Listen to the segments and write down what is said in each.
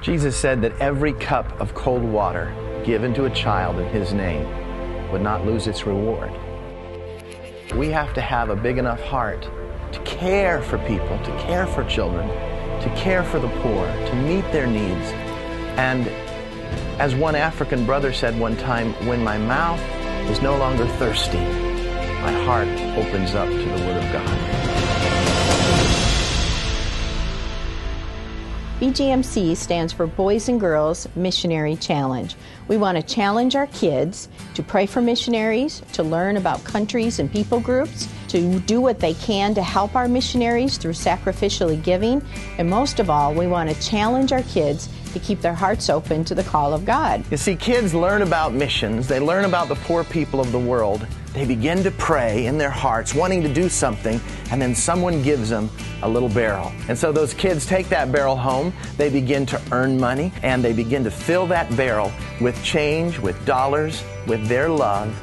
Jesus said that every cup of cold water given to a child in His name would not lose its reward. We have to have a big enough heart to care for people, to care for children, to care for the poor, to meet their needs. And as one African brother said one time, when my mouth is no longer thirsty, my heart opens up to the Word of God. BGMC stands for Boys and Girls Missionary Challenge. We want to challenge our kids to pray for missionaries, to learn about countries and people groups, to do what they can to help our missionaries through sacrificially giving, and most of all, we want to challenge our kids to keep their hearts open to the call of God. You see, kids learn about missions, they learn about the poor people of the world, they begin to pray in their hearts, wanting to do something, and then someone gives them a little barrel. And so those kids take that barrel home, they begin to earn money, and they begin to fill that barrel with change, with dollars, with their love,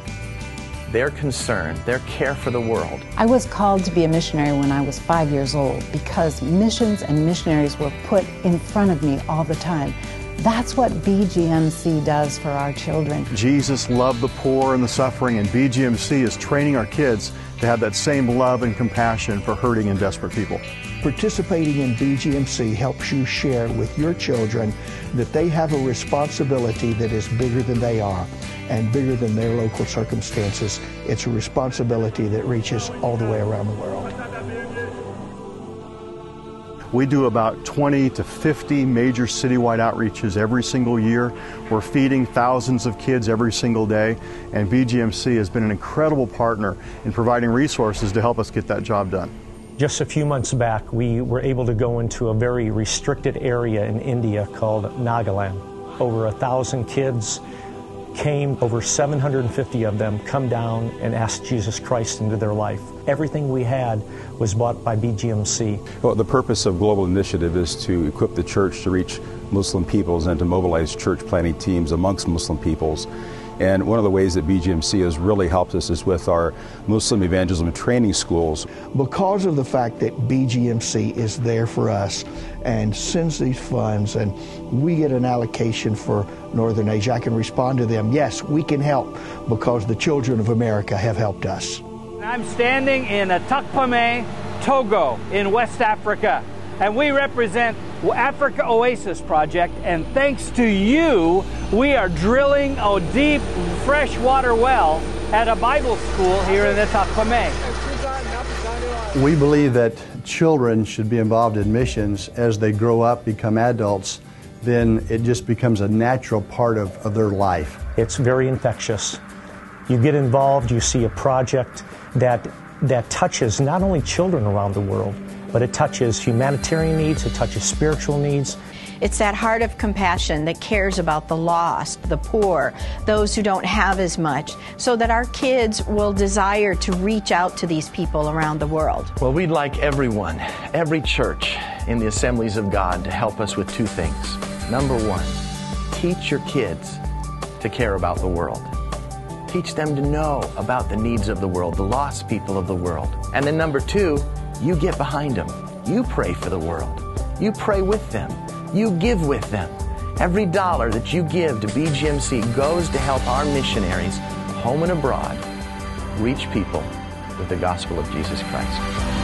their concern, their care for the world. I was called to be a missionary when I was 5 years old because missions and missionaries were put in front of me all the time. That's what BGMC does for our children. Jesus loved the poor and the suffering, and BGMC is training our kids to have that same love and compassion for hurting and desperate people. Participating in BGMC helps you share with your children that they have a responsibility that is bigger than they are and bigger than their local circumstances. It's a responsibility that reaches all the way around the world. We do about 20 to 50 major citywide outreaches every single year. We're feeding thousands of kids every single day, and BGMC has been an incredible partner in providing resources to help us get that job done. Just a few months back, we were able to go into a very restricted area in India called Nagaland. Over 1,000 kids came, over 750 of them come down and asked Jesus Christ into their life. Everything we had was bought by BGMC. Well, the purpose of Global Initiative is to equip the church to reach Muslim peoples and to mobilize church planting teams amongst Muslim peoples. And one of the ways that BGMC has really helped us is with our Muslim evangelism training schools. Because of the fact that BGMC is there for us and sends these funds, and we get an allocation for Northern Asia, I can respond to them, yes, we can help because the children of America have helped us. I'm standing in Atakpame, Togo, in West Africa, and we represent Africa Oasis Project, and thanks to you, we are drilling a deep freshwater well at a Bible school here in Atakpame. We believe that children should be involved in missions as they grow up, become adults, then it just becomes a natural part of their life. It's very infectious. You get involved, you see a project that touches not only children around the world, but it touches humanitarian needs, it touches spiritual needs. It's that heart of compassion that cares about the lost, the poor, those who don't have as much, so that our kids will desire to reach out to these people around the world. Well, we'd like everyone, every church in the Assemblies of God to help us with two things. Number one, teach your kids to care about the world. Teach them to know about the needs of the world, the lost people of the world. And then number two, you get behind them. You pray for the world. You pray with them. You give with them. Every dollar that you give to BGMC goes to help our missionaries, home and abroad, reach people with the gospel of Jesus Christ.